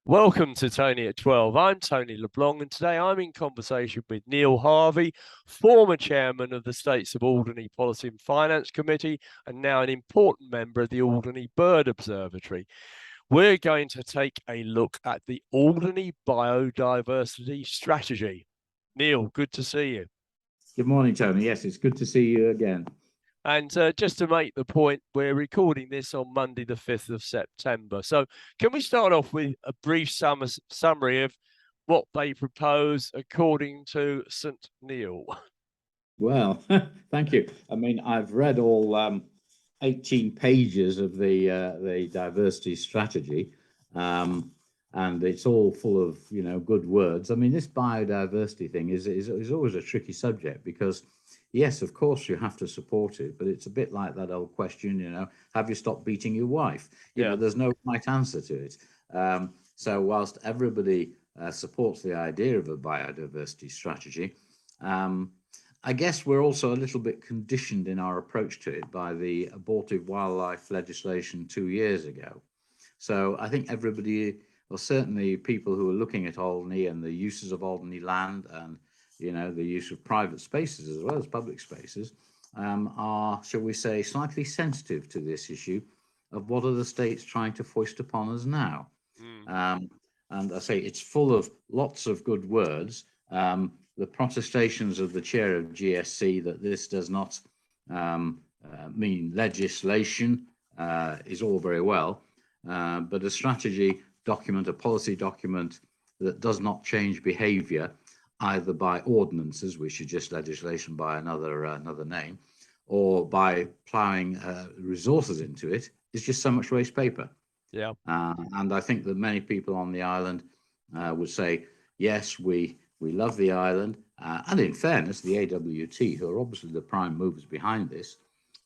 Welcome to Tony at 12. I'm Tony LeBlanc, and today I'm in conversation with Neil Harvey, former chairman of the States of Alderney Policy and Finance Committee, and now an important member of the Alderney Bird Observatory. We're going to take a look at the Alderney Biodiversity Strategy. Neil, good to see you. Good morning, Tony. Yes, it's good to see you again. And just to make the point, we're recording this on Monday, the 5th of September. So can we start off with a brief summary of what they propose according to St. Neil? Well, thank you. I mean, I've read all 18 pages of the diversity strategy, and it's all full of, good words. I mean, this biodiversity thing is always a tricky subject because, yes, of course, you have to support it, but it's a bit like that old question, have you stopped beating your wife? There's no right answer to it. So whilst everybody supports the idea of a biodiversity strategy, I guess we're also a little bit conditioned in our approach to it by the abortive wildlife legislation 2 years ago. So I think everybody, or certainly people who are looking at Alderney and the uses of Alderney land and the use of private spaces as well as public spaces, are, shall we say, slightly sensitive to this issue of what are the states trying to foist upon us now. And I say it's full of lots of good words. The protestations of the chair of GSC that this does not mean legislation is all very well, but a strategy document, a policy document that does not change behaviour either by ordinances, which is just legislation by another name, or by ploughing resources into it, is just so much waste paper. Yeah. And I think that many people on the island would say, yes, we love the island. And in fairness, the AWT, who are obviously the prime movers behind this,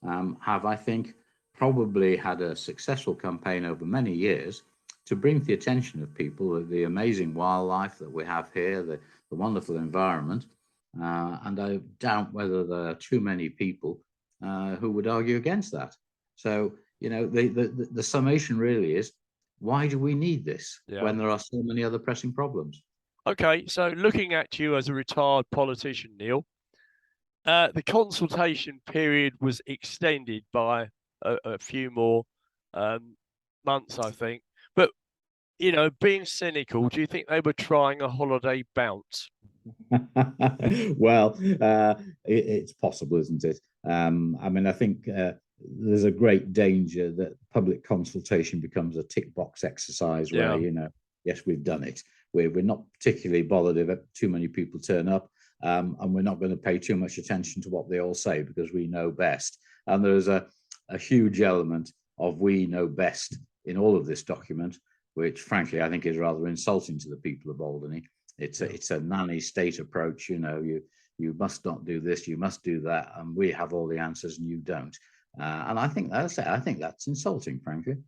have, I think, probably had a successful campaign over many years to bring to the attention of people the amazing wildlife that we have here, the wonderful environment. And I doubt whether there are too many people who would argue against that. So, the summation really is, why do we need this when there are so many other pressing problems? Okay, so looking at you as a retired politician, Neil, the consultation period was extended by a few more months, I think. But, being cynical, do you think they were trying a holiday bounce? Well, it's possible, isn't it? I mean, I think there's a great danger that public consultation becomes a tick box exercise where, yes, we've done it. We're not particularly bothered if too many people turn up, and we're not going to pay too much attention to what they all say because we know best. And there's a huge element of we know best in all of this document, which frankly I think is rather insulting to the people of Alderney. It's a nanny state approach. You must not do this, you must do that, and we have all the answers and you don't. And I think that's insulting, frankly.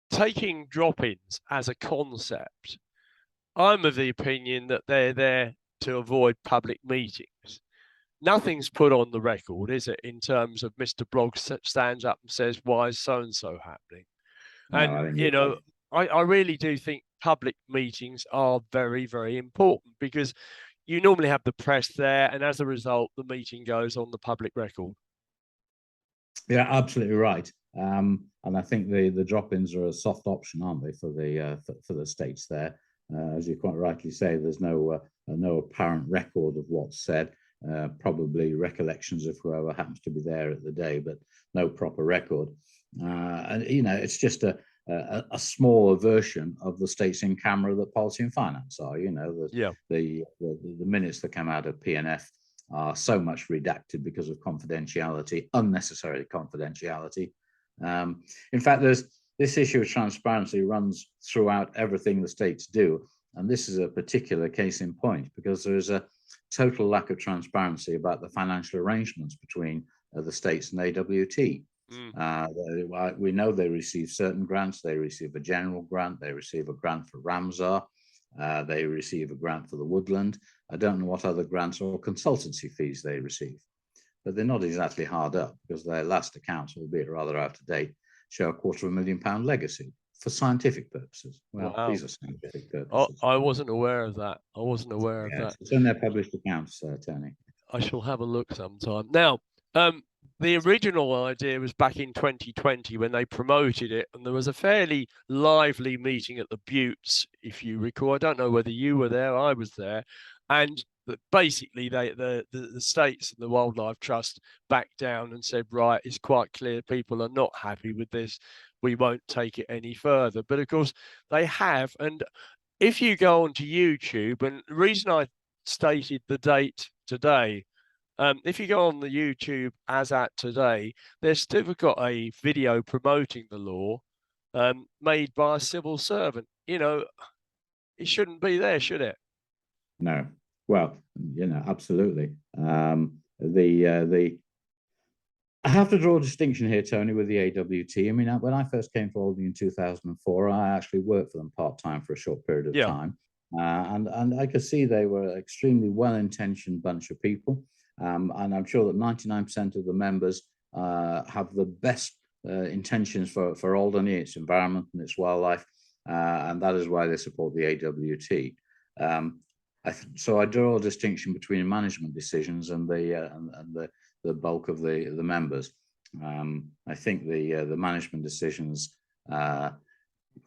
Taking drop-ins as a concept, I'm of the opinion that they're there to avoid public meetings. Nothing's put on the record, is it, in terms of Mr. Blogg stands up and says, why is so-and-so happening? And, I really do think public meetings are very, very important because you normally have the press there, and as a result, the meeting goes on the public record. Yeah, absolutely right. And I think the drop-ins are a soft option, aren't they, for the states there? As you quite rightly say, there's no apparent record of what's said. Probably recollections of whoever happens to be there at the day, but no proper record. And it's just a smaller version of the states in camera that policy and finance are. The minutes that come out of PNF are so much redacted because of confidentiality, unnecessary confidentiality. In fact, this issue of transparency runs throughout everything the states do, and this is a particular case in point because there is a total lack of transparency about the financial arrangements between the states and AWT. We know they receive certain grants. They receive a general grant. They receive a grant for Ramsar. They receive a grant for the woodland. I don't know what other grants or consultancy fees they receive, but they're not exactly hard up because their last accounts, albeit rather out of date, show £250,000 legacy for scientific purposes. Well, Wow. these are scientific purposes. I wasn't aware of that. I wasn't aware of that. It's in their published accounts, Tony. I shall have a look sometime. Now, the original idea was back in 2020 when they promoted it, and there was a fairly lively meeting at the Buttes, if you recall. I don't know whether you were there. I was there, and basically the states and the Wildlife Trust backed down and said, right, it's quite clear people are not happy with this. We won't take it any further. But of course they have, and if you go onto YouTube, and the reason I stated the date today, if you go on the YouTube as at today, they've still got a video promoting the law made by a civil servant. You know, it shouldn't be there, should it? No. Well, you know, absolutely. I have to draw a distinction here, Tony, with the AWT. I mean, when I first came to Alderney in 2004, I actually worked for them part-time for a short period of time. And I could see they were an extremely well-intentioned bunch of people. And I'm sure that 99% of the members have the best intentions for Alderney, its environment and its wildlife, and that is why they support the AWT. So I draw a distinction between management decisions and the bulk of the members. I think the management decisions,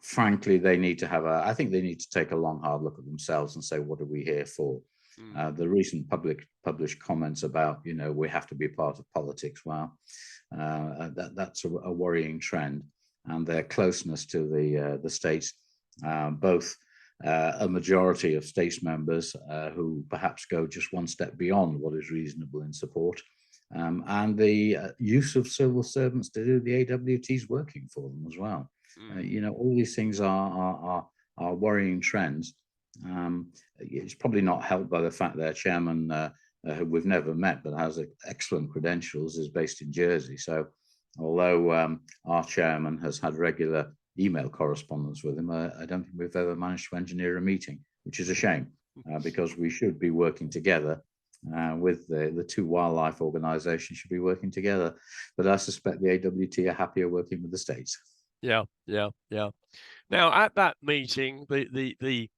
frankly, they need to have I think they need to take a long, hard look at themselves and say, what are we here for? The recent published comments about, you know, we have to be part of politics. Well, that's a worrying trend, and their closeness to the states, both a majority of states members who perhaps go just one step beyond what is reasonable in support, and the use of civil servants to do the AWT's working for them as well. You know, all these things are worrying trends. It's probably not helped by the fact their chairman, who we've never met but has excellent credentials, is based in Jersey. So although our chairman has had regular email correspondence with him, I don't think we've ever managed to engineer a meeting, which is a shame, because we should be working together with the two wildlife organizations should be working together. But I suspect the AWT are happier working with the states. Yeah. Now, at that meeting, the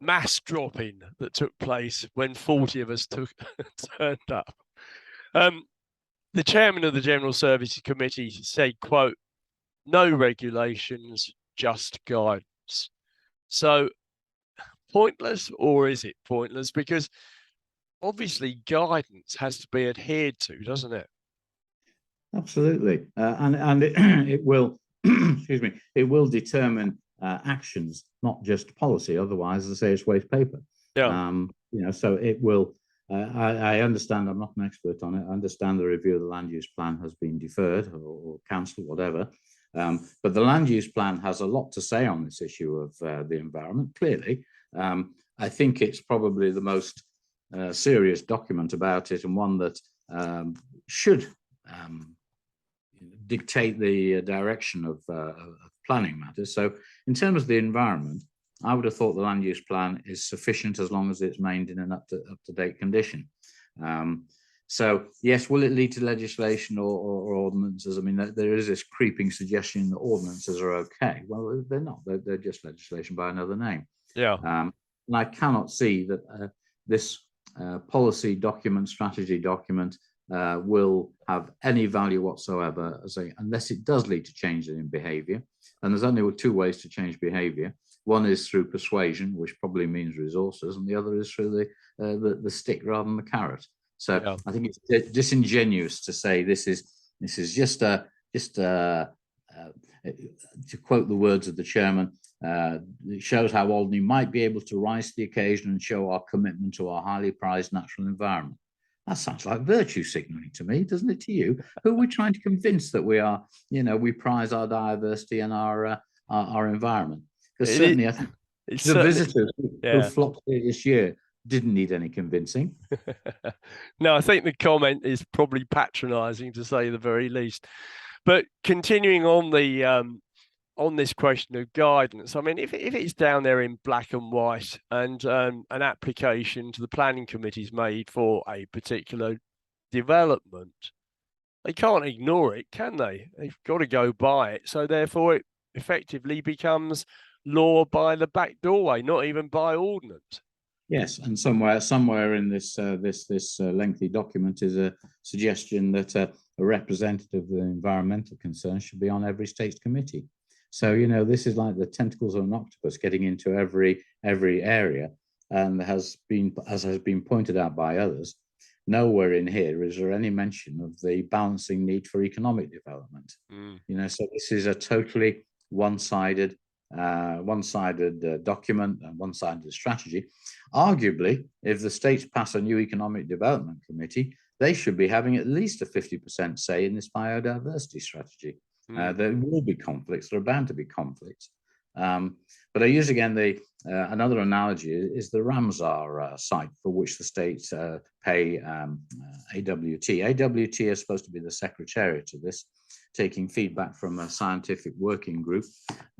mass drop-in that took place when 40 of us turned up, the chairman of the General Services Committee said, quote, "No regulations, just guidance." So pointless, or is it pointless? Because obviously guidance has to be adhered to, doesn't it? Absolutely, and it will excuse me, it will determine actions, not just policy. Otherwise, as I say, it's waste paper. You know, so it will. I understand. I'm not an expert on it. I understand the review of the land use plan has been deferred or cancelled, whatever. But the land use plan has a lot to say on this issue of the environment. Clearly, I think it's probably the most serious document about it, and one that should dictate the direction of planning matters. So in terms of the environment, I would have thought the land use plan is sufficient as long as it's maintained in an up-to-date condition. So yes, will it lead to legislation or ordinances? I mean, there is this creeping suggestion that ordinances are okay. Well, they're not. They're just legislation by another name. And I cannot see that this policy document, strategy document, will have any value whatsoever unless it does lead to change in behaviour. And there's only two ways to change behaviour. One is through persuasion, which probably means resources, and the other is through the stick rather than the carrot. So I think it's disingenuous to say this is just to quote the words of the chairman, it shows how Alderney might be able to rise to the occasion and show our commitment to our highly prized natural environment. That sounds like virtue signaling to me, doesn't it to you? Who are we trying to convince that we are, you know, we prize our diversity and our environment? Because certainly I think the visitors who flocked here this year didn't need any convincing. No, I think the comment is probably patronising, to say the very least. But continuing on the on this question of guidance, I mean, if it's down there in black and white, and an application to the planning committee is made for a particular development, they can't ignore it, can they? They've got to go by it. So therefore, effectively becomes law by the back doorway, not even by ordinance. Yes, and somewhere in this lengthy document is a suggestion that a representative of the environmental concerns should be on every state's committee. So, you know, this is like the tentacles of an octopus getting into every area, and as has been pointed out by others, nowhere in here is there any mention of the balancing need for economic development. You know, so this is a totally one-sided document and one-sided strategy. Arguably, if the states pass a new economic development committee, they should be having at least a 50% say in this biodiversity strategy. There will be conflicts. There are bound to be conflicts. But I use again another analogy is the Ramsar site, for which the states pay AWT. AWT is supposed to be the secretariat of this, taking feedback from a scientific working group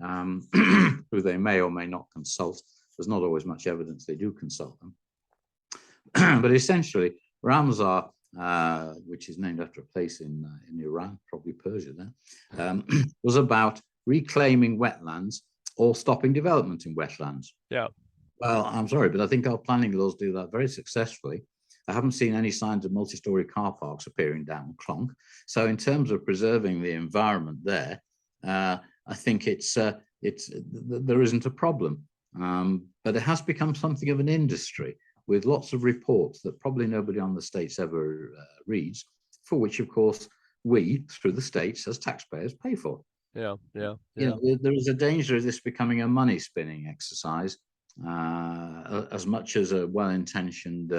who they may or may not consult. There's not always much evidence they do consult them. But essentially, Ramsar, which is named after a place in Iran, probably Persia then, was about reclaiming wetlands or stopping development in wetlands. Yeah. Well, I'm sorry, but I think our planning laws do that very successfully. I haven't seen any signs of multi-story car parks appearing down Clonk. So in terms of preserving the environment there, I think there isn't a problem. But it has become something of an industry with lots of reports that probably nobody on the states ever reads, for which, of course, we, through the states as taxpayers, pay for. Yeah. You know, there is a danger of this becoming a money spinning exercise, as much as a well-intentioned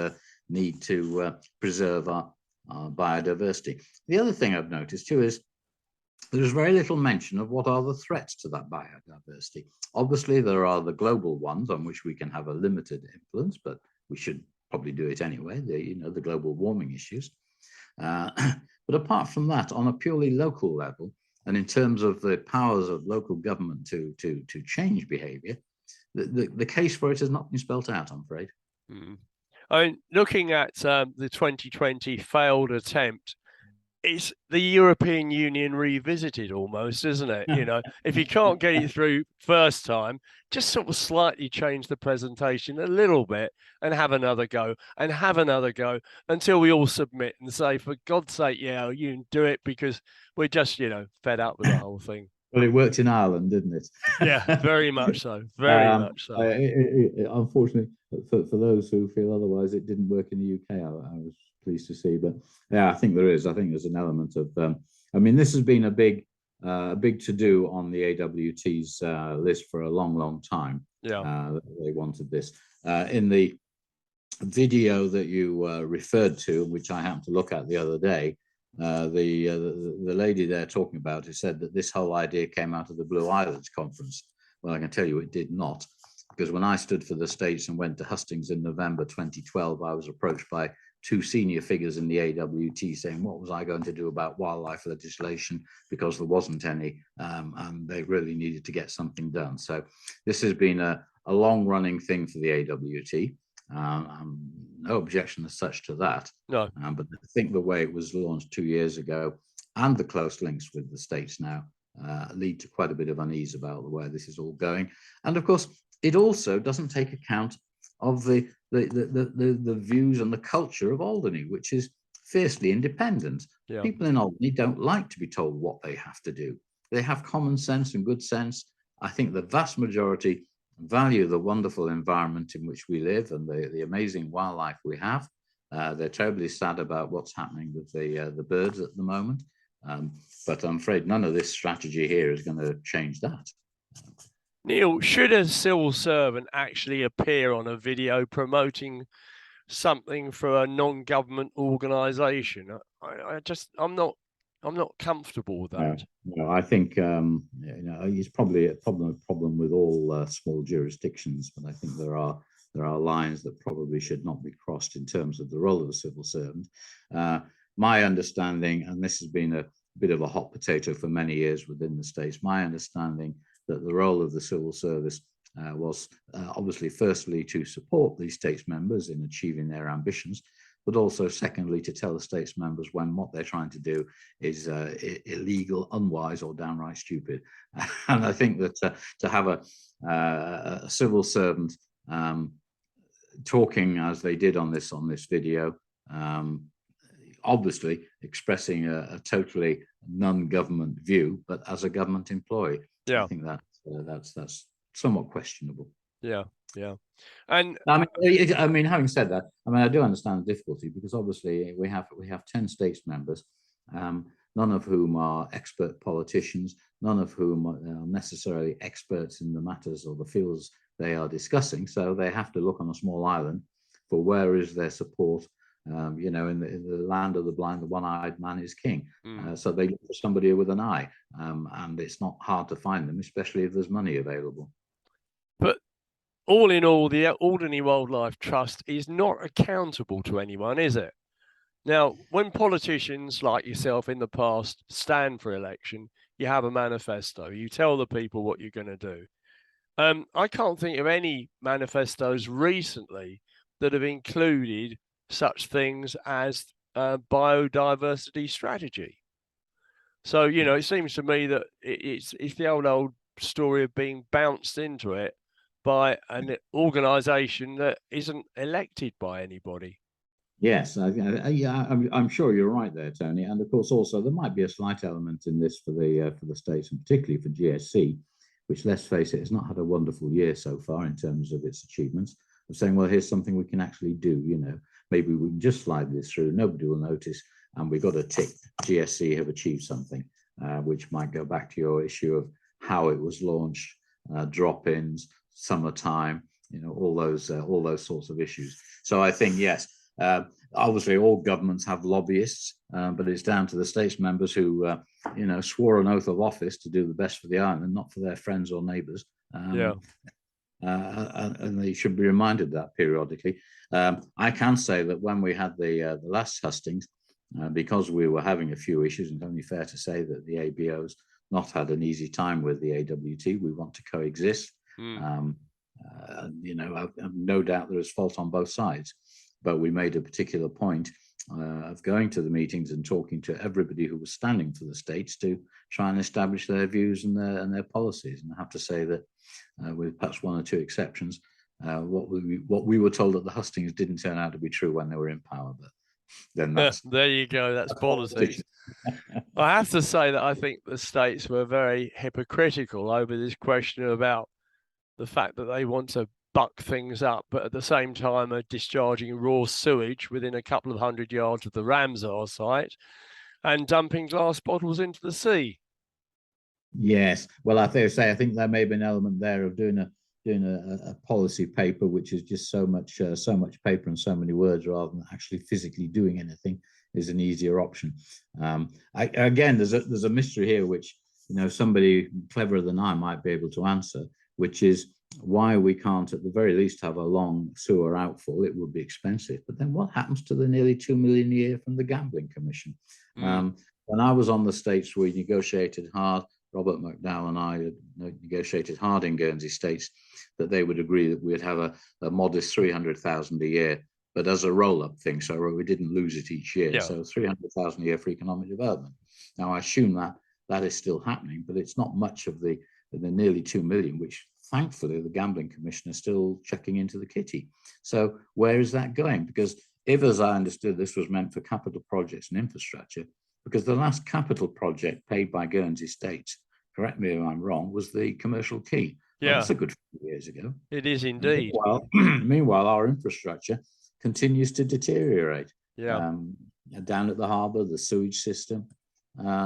need to preserve our biodiversity. The other thing I've noticed too is there's very little mention of what are the threats to that biodiversity. Obviously, there are the global ones on which we can have a limited influence, but we should probably do it anyway, the global warming issues. But apart from that, on a purely local level, and in terms of the powers of local government to change behavior, the case for it has not been spelt out, I'm afraid. I mean, looking at the 2020 failed attempt, it's the European Union revisited almost, isn't it? You know, if you can't get it through first time, just sort of slightly change the presentation a little bit and have another go and have another go until we all submit and say, for God's sake, yeah, you can do it, because we're just, you know, fed up with the whole thing. Well, it worked in Ireland, didn't it? Yeah, very much so. Very much so. Unfortunately, for those who feel otherwise, it didn't work in the UK. I was pleased to see, but yeah, I think there's an element of. I mean, this has been a big to-do on the AWT's list for a long time. Yeah, they wanted this in the video that you referred to, which I happened to look at the other day. The lady there talking about it said that this whole idea came out of the Blue Islands conference. Well, I can tell you it did not, because when I stood for the States and went to hustings in November 2012, I was approached by two senior figures in the AWT saying, what was I going to do about wildlife legislation, because there wasn't any, and they really needed to get something done. So this has been a long-running thing for the AWT. No objection as such to that. no. But I think the way it was launched 2 years ago and the close links with the states now lead to quite a bit of unease about the way this is all going. And of course, it also doesn't take account of the views and the culture of Alderney, which is fiercely independent. Yeah. People in Alderney don't like to be told what they have to do. They have common sense and good sense. I think the vast majority value the wonderful environment in which we live and the amazing wildlife we have. They're terribly sad about what's happening with the birds at the moment. But I'm afraid none of this strategy here is going to change that. Neil, should a civil servant actually appear on a video promoting something for a non-government organisation? I'm not comfortable with that. No, I think it's probably a problem with all small jurisdictions, but I think there are lines that probably should not be crossed in terms of the role of a civil servant. My understanding, and this has been a bit of a hot potato for many years within the States, my understanding that the role of the civil service was obviously firstly to support the states members in achieving their ambitions, but also secondly to tell the states members when what they're trying to do is illegal, unwise, or downright stupid. And I think that to have a civil servant talking as they did on this video, obviously expressing a totally non-government view, but as a government employee, I think that's somewhat questionable. And I mean, having said that, I mean, I do understand the difficulty, because obviously we have 10 states members, none of whom are expert politicians, none of whom are necessarily experts in the matters or the fields they are discussing. So they have to look on a small island for where is their support. You know, in the land of the blind, the one-eyed man is king. So they look for somebody with an eye, and it's not hard to find them, especially if there's money available. But all in all, the Alderney Wildlife Trust is not accountable to anyone, is it? Now, when politicians like yourself in the past stand for election, you have a manifesto. You tell the people what you're going to do. I can't think of any manifestos recently that have included such things as biodiversity strategy. So, you know, it seems to me that it's the old story of being bounced into it by an organisation that isn't elected by anybody. Yes, I'm sure you're right there, Tony. And of course, also there might be a slight element in this for the states, and particularly for GSC, which, let's face it, has not had a wonderful year so far in terms of its achievements. Of saying, well, here's something we can actually do. You know, maybe we can just slide this through, nobody will notice, and we got a tick. GSC have achieved something, which might go back to your issue of how it was launched, drop-ins, summertime, you know, all those sorts of issues. So I think, yes, obviously all governments have lobbyists, but it's down to the states members who, you know, swore an oath of office to do the best for the island, not for their friends or neighbours. And they should be reminded that periodically. I can say that when we had the last hustings, because we were having a few issues, and it's only fair to say that the ABO's not had an easy time with the AWT. We want to coexist. You know, I've no doubt there is fault on both sides, but we made a particular point of going to the meetings and talking to everybody who was standing for the states to try and establish their views and their policies. And I have to say that, with perhaps one or two exceptions, what we were told at the hustings didn't turn out to be true when they were in power. But then that's there you go. That's politics. I have to say that I think the states were very hypocritical over this question about the fact that they want to buck things up, but at the same time are discharging raw sewage within a couple of 100 yards of the Ramsar site and dumping glass bottles into the sea. Yes, well, I think there may be an element there of doing a policy paper, which is just so much paper and so many words, rather than actually physically doing anything, is an easier option. Again, there's a mystery here, which, you know, somebody cleverer than I might be able to answer, which is why we can't at the very least have a long sewer outfall. It would be expensive, but then what happens to the nearly 2 million a year from the Gambling Commission? When I was on the states, we negotiated hard. Robert McDowell and I negotiated hard in Guernsey states that they would agree that we'd have a modest 300,000 a year, but as a roll-up thing, so we didn't lose it each year. So 300,000 a year for economic development. Now I assume that is still happening, but it's not much of the nearly 2 million, which thankfully the Gambling Commission is still checking into the kitty. So where is that going? Because if, as I understood, this was meant for capital projects and infrastructure, because the last capital project paid by Guernsey states, correct me if I'm wrong, was the commercial quay. Well, that's a good few years ago. It is indeed. Meanwhile, our infrastructure continues to deteriorate. Down at the harbour, the sewage system.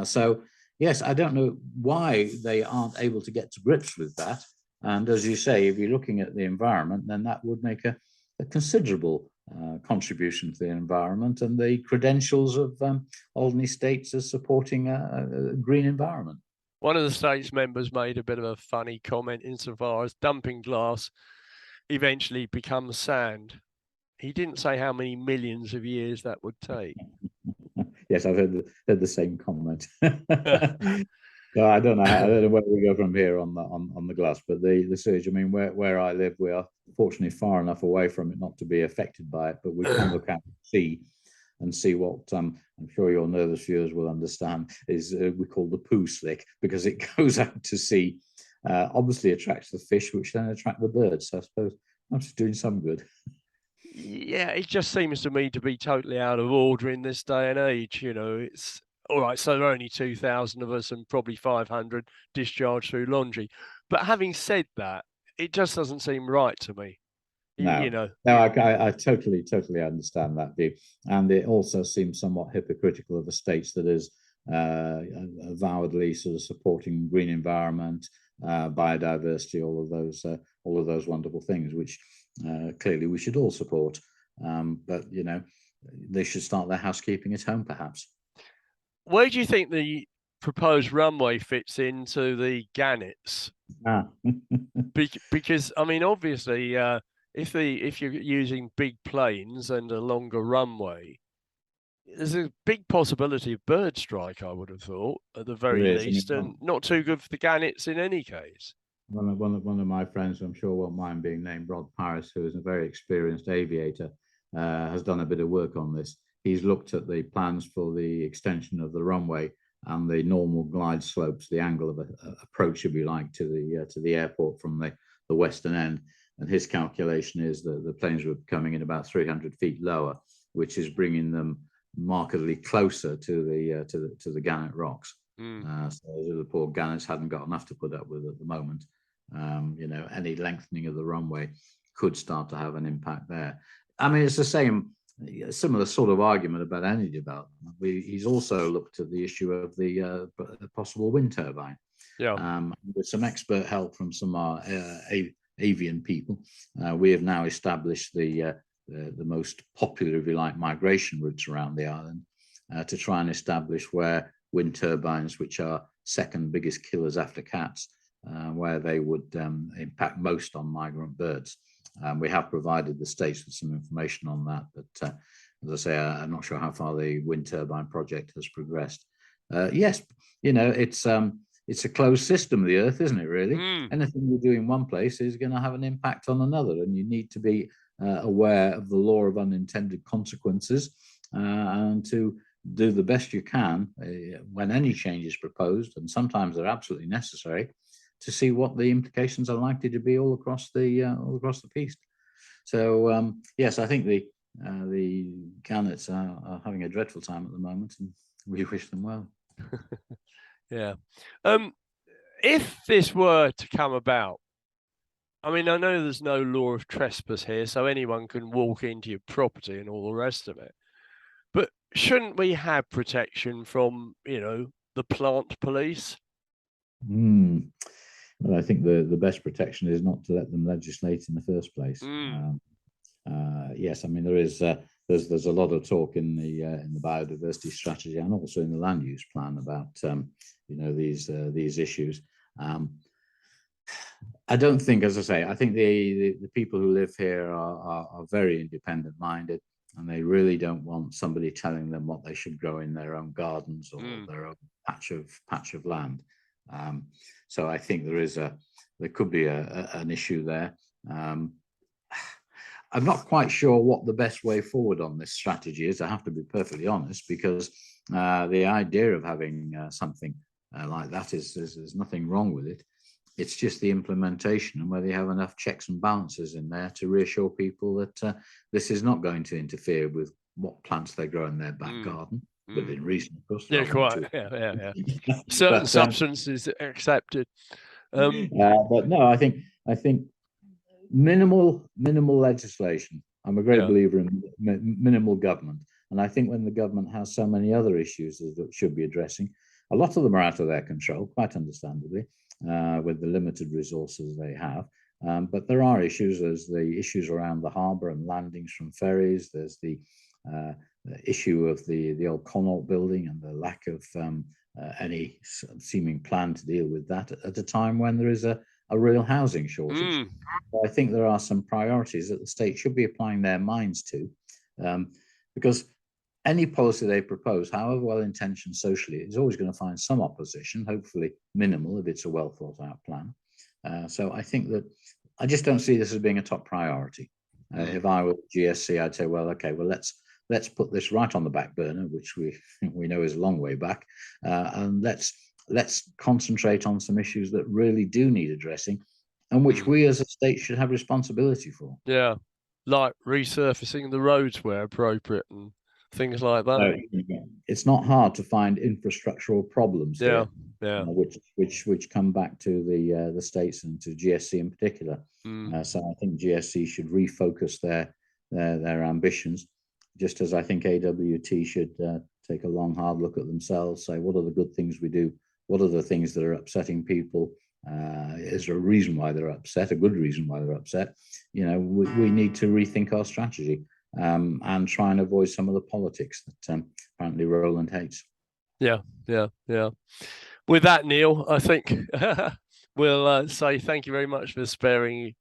So yes, I don't know why they aren't able to get to grips with that. And as you say, if you're looking at the environment, then that would make a considerable contribution to the environment and the credentials of Alderney states as supporting a green environment. One of the states members made a bit of a funny comment insofar as dumping glass eventually becomes sand. He didn't say how many millions of years that would take. Yes, I've heard the same comment. So I don't know where we go from here on the glass, but the sewage. I mean, where I live, we are unfortunately far enough away from it not to be affected by it, but we can look out to sea and see what I'm sure your nervous viewers will understand is we call the poo slick, because it goes out to sea, obviously attracts the fish, which then attract the birds. So I suppose I'm just doing some good. Yeah, it just seems to me to be totally out of order in this day and age. It's all right. So there are only 2,000 of us and probably 500 discharged through laundry. But having said that, it just doesn't seem right to me. No, I totally understand that view, and it also seems somewhat hypocritical of the states that is avowedly sort of supporting green environment, biodiversity, all of those wonderful things, which clearly we should all support. But they should start their housekeeping at home, perhaps. Where do you think the proposed runway fits into the gannets? Because I mean, obviously, if you're using big planes and a longer runway, there's a big possibility of bird strike, I would have thought, at the very least, and not too good for the gannets in any case. One of my friends, I'm sure won't mind being named, Rod Paris, who is a very experienced aviator, has done a bit of work on this. He's looked at the plans for the extension of the runway and the normal glide slopes, the angle of approach, if you like, to the airport from the western end. And his calculation is that the planes were coming in about 300 feet lower, which is bringing them markedly closer to the gannet rocks. So the poor gannets hadn't got enough to put up with at the moment. Any lengthening of the runway could start to have an impact there. I mean, it's the similar sort of argument about any development. He's also looked at the issue of the possible wind turbine. With some expert help from some avian people, we have now established the most popular, if you like, migration routes around the island to try and establish where wind turbines, which are second biggest killers after cats, where they would impact most on migrant birds. We have provided the states with some information on that, but as I say, I'm not sure how far the wind turbine project has progressed. Yes, it's a closed system, the Earth, isn't it, really? Anything you do in one place is going to have an impact on another, and you need to be aware of the law of unintended consequences and to do the best you can when any change is proposed, and sometimes they're absolutely necessary, to see what the implications are likely to be all across the piece. So yes, I think the gannets are having a dreadful time at the moment, and we wish them well. Yeah. If this were to come about, I mean, I know there's no law of trespass here, so anyone can walk into your property and all the rest of it. But shouldn't we have protection from, the plant police? Well, I think the best protection is not to let them legislate in the first place. Yes, I mean there's a lot of talk in the biodiversity strategy and also in the land use plan about these issues. I don't think, as I say, I think the people who live here are very independent minded, and they really don't want somebody telling them what they should grow in their own gardens or their own patch of land. So I think there could be an issue there. I'm not quite sure what the best way forward on this strategy is. I have to be perfectly honest, because the idea of having something like that is there's nothing wrong with it. It's just the implementation and whether you have enough checks and balances in there to reassure people that this is not going to interfere with what plants they grow in their back garden, within reason, of course. Yeah, quite. Yeah. Certain substances accepted. But no, I think minimal legislation. I'm a great believer in minimal government, and I think when the government has so many other issues that it should be addressing, a lot of them are out of their control, quite understandably, with the limited resources they have. But there are issues. There's the issues around the harbour and landings from ferries. There's the issue of the old Connaught building and the lack of any seeming plan to deal with that at a time when there is a real housing shortage. So I think there are some priorities that the state should be applying their minds to, because any policy they propose, however well intentioned socially, is always going to find some opposition, hopefully minimal if it's a well thought out plan. So I think that I just don't see this as being a top priority. If I were GSC, I'd say, well, okay, well, let's put this right on the back burner, which we know is a long way back, and let's concentrate on some issues that really do need addressing, and which we as a state should have responsibility for. Yeah, like resurfacing the roads where appropriate and things like that. It's not hard to find infrastructural problems Yeah, here, which come back to the states and to GSC in particular. So I think GSC should refocus their ambitions, just as I think AWT should take a long, hard look at themselves, say, what are the good things we do? What are the things that are upsetting people? Is there a reason why they're upset, a good reason why they're upset? You know, we need to rethink our strategy and try and avoid some of the politics that apparently Roland hates. Yeah. With that, Neil, I think we'll say thank you very much for sparing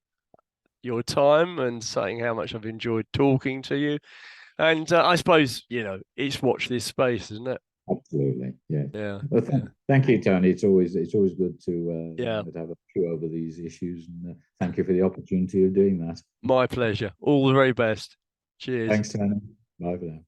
your time and saying how much I've enjoyed talking to you. And I suppose, you know, it's watch this space, isn't it? Absolutely, yeah. Well, Yeah. thank you, Tony. It's always good to to have a chew over these issues, and thank you for the opportunity of doing that. My pleasure. All the very best. Cheers. Thanks, Tony. Bye for now.